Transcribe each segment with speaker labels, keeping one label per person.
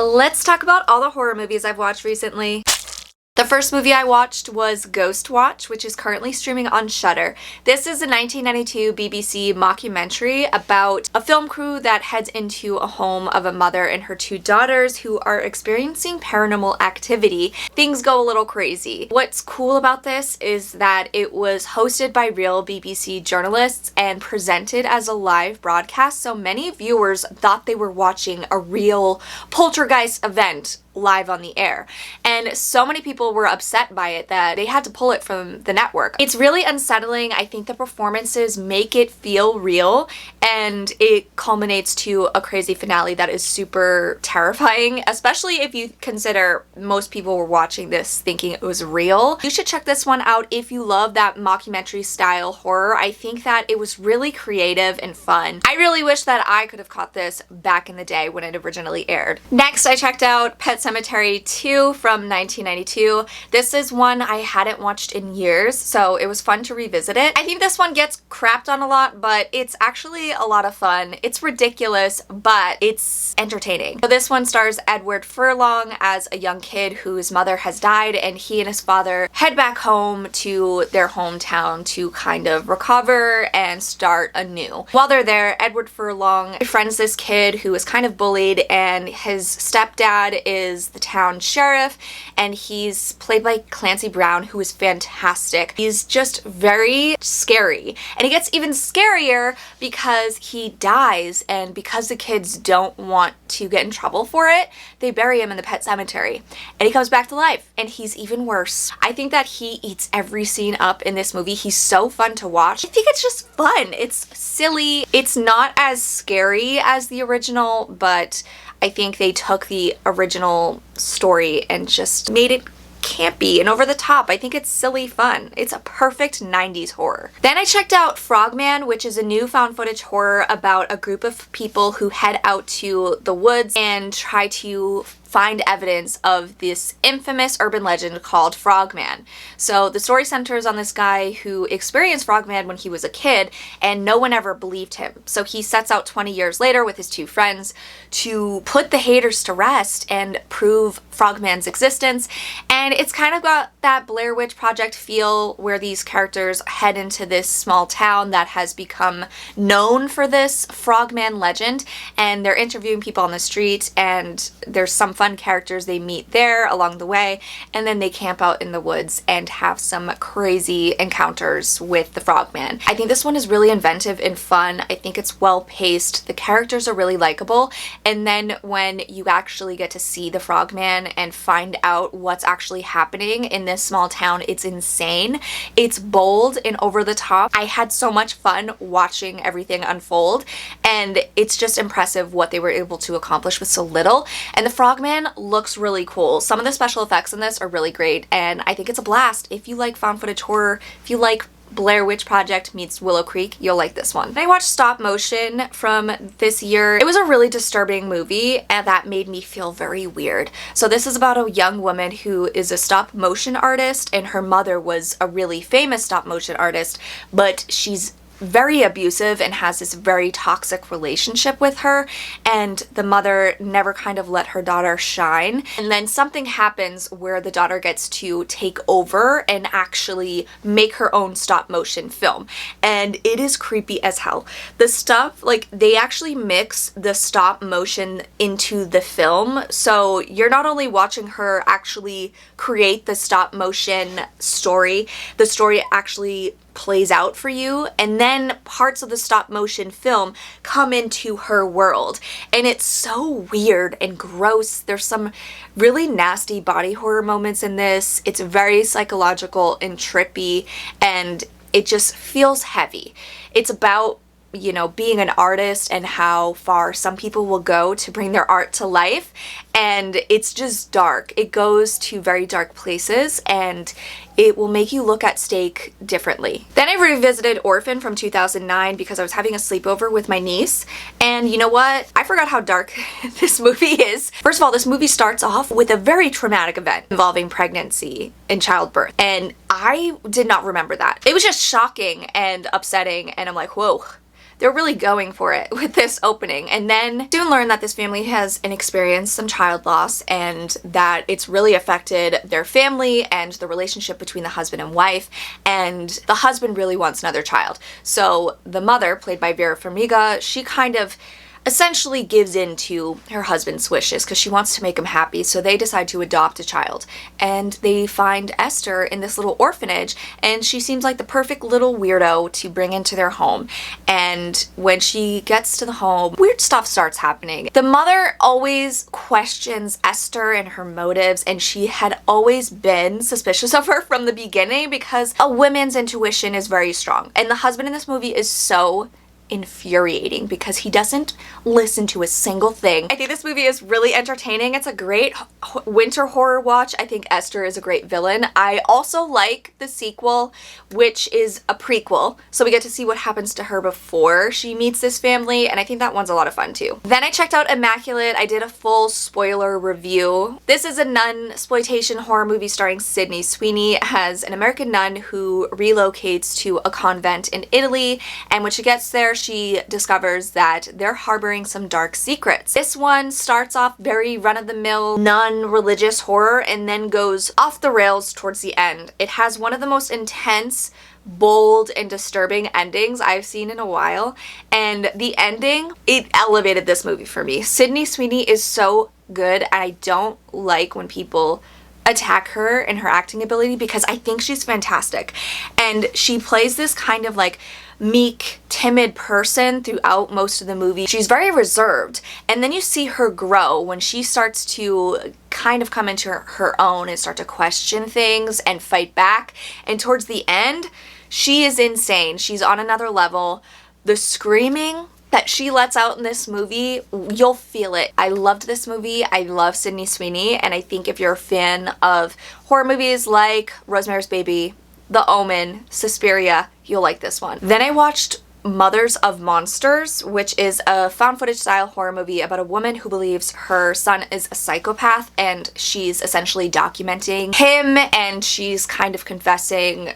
Speaker 1: Let's talk about all the horror movies I've watched recently. The first movie I watched was Ghostwatch, which is currently streaming on Shudder. This is a 1992 BBC mockumentary about a film crew that heads into a home of a mother and her two daughters who are experiencing paranormal activity. Things go a little crazy. What's cool about this is that it was hosted by real BBC journalists and presented as a live broadcast, so many viewers thought they were watching a real poltergeist event live on the air. And so many people were upset by it that they had to pull it from the network. It's really unsettling. I think the performances make it feel real, and it culminates to a crazy finale that is super terrifying, especially if you consider most people were watching this thinking it was real. You should check this one out if you love that mockumentary style horror. I think that it was really creative and fun. I really wish that I could have caught this back in the day when it originally aired. Next, I checked out Sematary II from 1992. This is one I hadn't watched in years, so it was fun to revisit it. I think this one gets crapped on a lot, but it's actually a lot of fun. It's ridiculous, but it's entertaining. So this one stars Edward Furlong as a young kid whose mother has died, and he and his father head back home to their hometown to kind of recover and start anew. While they're there, Edward Furlong befriends this kid who is kind of bullied, and his stepdad is the town sheriff, and he's played by Clancy Brown, who is fantastic. He's just very scary, and he gets even scarier because he dies, and because the kids don't want to get in trouble for it, they bury him in the pet cemetery, and he comes back to life, and he's even worse. I think that he eats every scene up in this movie. He's so fun to watch. I think it's just fun. It's silly. It's not as scary as the original, but I think they took the original story and just made it campy and over the top. I think it's silly fun. It's a perfect 90s horror. Then I checked out Frogman, which is a new found footage horror about a group of people who head out to the woods and try to find evidence of this infamous urban legend called Frogman. So the story centers on this guy who experienced Frogman when he was a kid, and no one ever believed him. So he sets out 20 years later with his two friends to put the haters to rest and prove Frogman's existence. And it's kind of got that Blair Witch Project feel, where these characters head into this small town that has become known for this Frogman legend, and they're interviewing people on the street, and there's some fun characters they meet there along the way, and then they camp out in the woods and have some crazy encounters with the Frogman. I think this one is really inventive and fun. I think it's well paced. The characters are really likable, and then when you actually get to see the Frogman and find out what's actually happening in this small town, it's insane. It's bold and over the top. I had so much fun watching everything unfold, and it's just impressive what they were able to accomplish with so little. And the Frogman looks really cool. Some of the special effects in this are really great, and I think it's a blast. If you like found footage horror, if you like Blair Witch Project meets Willow Creek, you'll like this one. I watched Stopmotion from this year. It was a really disturbing movie, and that made me feel very weird. So this is about a young woman who is a stop motion artist, and her mother was a really famous stop motion artist, but she's very abusive and has this very toxic relationship with her, and the mother never kind of let her daughter shine. And then something happens where the daughter gets to take over and actually make her own stop motion film, and it is creepy as hell. The stuff, like, they actually mix the stop motion into the film, so you're not only watching her actually create the stop motion story, the story actually plays out for you, and then parts of the stop motion film come into her world, and it's so weird and gross. There's some really nasty body horror moments in this. It's very psychological and trippy, and it just feels heavy. It's about, you know, being an artist and how far some people will go to bring their art to life, and it's just dark. It goes to very dark places, and it will make you look at steak differently. Then I revisited Orphan from 2009 because I was having a sleepover with my niece, and you know what? I forgot how dark this movie is. First of all, this movie starts off with a very traumatic event involving pregnancy and childbirth, and I did not remember that. It was just shocking and upsetting, and I'm like, whoa. they're really going for it with this opening. And then soon learn that this family has experienced some child loss and that it's really affected their family and the relationship between the husband and wife. And the husband really wants another child. So the mother, played by Vera Farmiga, she kind of essentially gives in to her husband's wishes because she wants to make him happy, so they decide to adopt a child. And they find Esther in this little orphanage, and she seems like the perfect little weirdo to bring into their home. And when she gets to the home, weird stuff starts happening. The mother always questions Esther and her motives, and she had always been suspicious of her from the beginning because a woman's intuition is very strong. And the husband in this movie is so infuriating because he doesn't listen to a single thing. I think this movie is really entertaining. It's a great winter horror watch. I think Esther is a great villain. I also like the sequel, which is a prequel, so we get to see what happens to her before she meets this family, and I think that one's a lot of fun too. Then I checked out Immaculate. I did a full spoiler review. This is a nun-sploitation horror movie starring Sydney Sweeney as an American nun who relocates to a convent in Italy, and when she gets there, she discovers that they're harboring some dark secrets. This one starts off very run-of-the-mill non-religious horror and then goes off the rails towards the end. It has one of the most intense, bold, and disturbing endings I've seen in a while, and the ending, it elevated this movie for me. Sydney Sweeney is so good, and I don't like when people attack her and her acting ability because I think she's fantastic. And she plays this kind of like meek, timid person throughout most of the movie. She's very reserved, and then you see her grow when she starts to kind of come into her own and start to question things and fight back. And towards the end, she is insane. She's on another level. The screaming that she lets out in this movie, you'll feel it. I loved this movie. I love Sydney Sweeney, and I think if you're a fan of horror movies like Rosemary's Baby, The Omen, Suspiria, you'll like this one. Then I watched Mothers of Monsters, which is a found footage style horror movie about a woman who believes her son is a psychopath, and she's essentially documenting him, and she's kind of confessing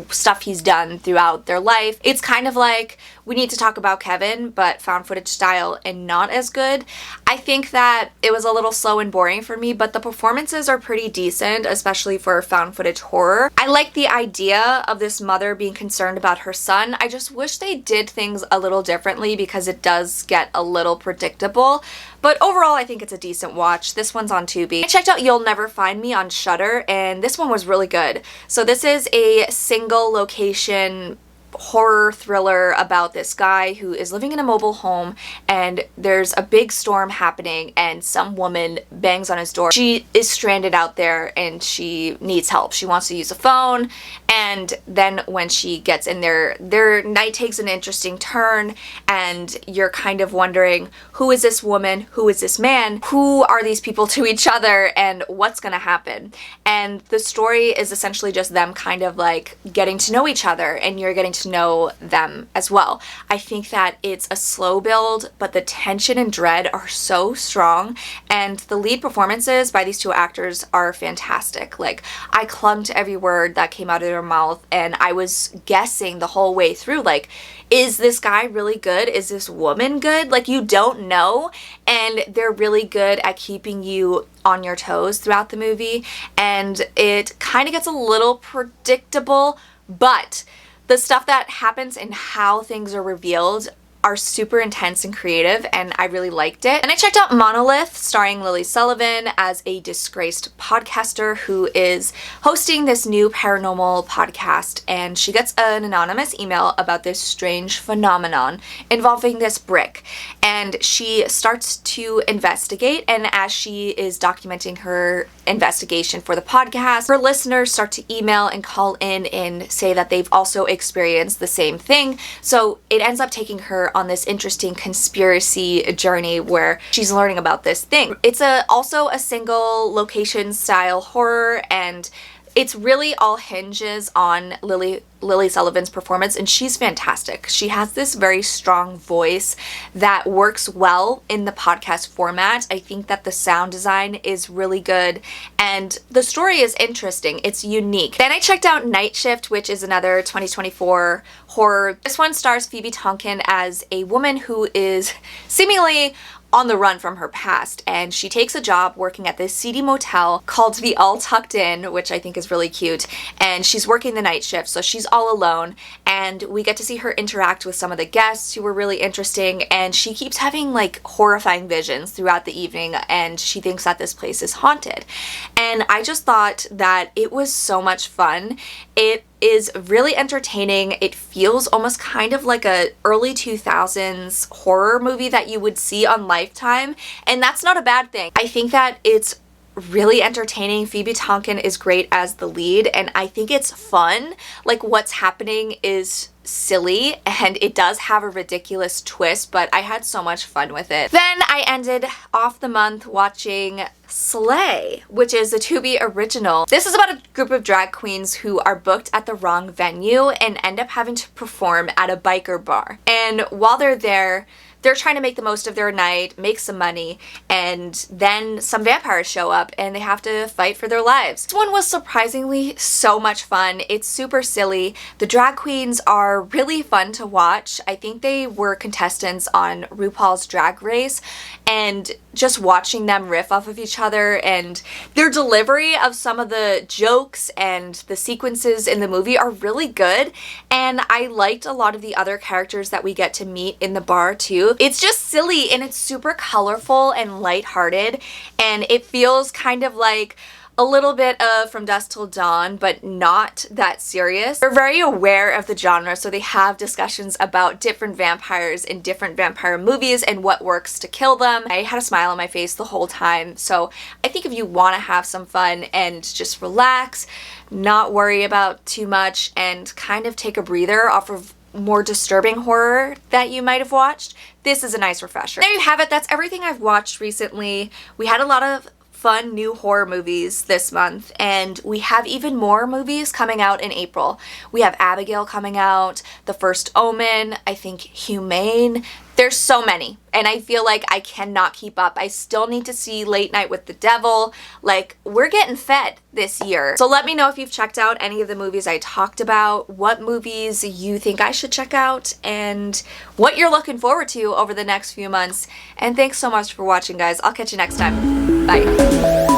Speaker 1: stuff he's done throughout their life. It's kind of like We Need to Talk About Kevin, but found footage style and not as good. I think that it was a little slow and boring for me, but the performances are pretty decent, especially for found footage horror. I like the idea of this mother being concerned about her son. I just wish they did things a little differently because it does get a little predictable. But overall, I think it's a decent watch. This one's on Tubi. I checked out You'll Never Find Me on Shudder, and this one was really good. So this is a single location horror thriller about this guy who is living in a mobile home, and there's a big storm happening and some woman bangs on his door. She is stranded out there and she needs help. She wants to use a phone, and then when she gets in there, their night takes an interesting turn, and you're kind of wondering, who is this woman? Who is this man? Who are these people to each other, and what's gonna happen? And the story is essentially just them kind of like getting to know each other, and you're getting to know them as well. I think that it's a slow build, but the tension and dread are so strong, and the lead performances by these two actors are fantastic. Like, I clung to every word that came out of their mouth, and I was guessing the whole way through, like, is this guy really good? Is this woman good? Like, you don't know, and they're really good at keeping you on your toes throughout the movie, and it kind of gets a little predictable, but the stuff that happens and how things are revealed are super intense and creative, and I really liked it. And I checked out Monolith, starring Lily Sullivan as a disgraced podcaster who is hosting this new paranormal podcast, and she gets an anonymous email about this strange phenomenon involving this brick, and she starts to investigate, and as she is documenting her investigation for the podcast, her listeners start to email and call in and say that they've also experienced the same thing, so it ends up taking her on this interesting conspiracy journey where she's learning about this thing. It's also a single location style horror, and It's really all hinges on Lily Sullivan's performance, and she's fantastic. She has this very strong voice that works well in the podcast format. I think that the sound design is really good and the story is interesting. It's unique. Then I checked out Night Shift, which is another 2024 horror. This one stars Phoebe Tonkin as a woman who is seemingly on the run from her past, and she takes a job working at this seedy motel called the All Tucked In, which I think is really cute, and she's working the night shift, so she's all alone, and we get to see her interact with some of the guests who were really interesting, and she keeps having like horrifying visions throughout the evening, and she thinks that this place is haunted. And I just thought that it was so much fun. It is really entertaining. It feels almost kind of like a early 2000s horror movie that you would see on Lifetime, and that's not a bad thing. I think that it's really entertaining. Phoebe Tonkin is great as the lead, and I think it's fun. Like, what's happening is silly, and it does have a ridiculous twist, but I had so much fun with it. Then I ended off the month watching Slay, which is a Tubi original. This is about a group of drag queens who are booked at the wrong venue and end up having to perform at a biker bar. And while they're there, they're trying to make the most of their night, make some money, and then some vampires show up and they have to fight for their lives. This one was surprisingly so much fun. It's super silly. The drag queens are really fun to watch. I think they were contestants on RuPaul's Drag Race, and just watching them riff off of each other and their delivery of some of the jokes and the sequences in the movie are really good, and I liked a lot of the other characters that we get to meet in the bar too. It's just silly and it's super colorful and lighthearted, and it feels kind of like a little bit of From Dusk Till Dawn, but not that serious. They're very aware of the genre, so they have discussions about different vampires in different vampire movies and what works to kill them. I had a smile on my face the whole time, so I think if you want to have some fun and just relax, not worry about too much, and kind of take a breather off of more disturbing horror that you might have watched, this is a nice refresher. There you have it. That's everything I've watched recently. We had a lot of fun new horror movies this month, and we have even more movies coming out in April. We have Abigail coming out, The First Omen, I think Humane. There's so many, and I feel like I cannot keep up. I still need to see Late Night with the Devil. Like, we're getting fed this year. So let me know if you've checked out any of the movies I talked about, what movies you think I should check out, and what you're looking forward to over the next few months. And thanks so much for watching, guys. I'll catch you next time. Bye.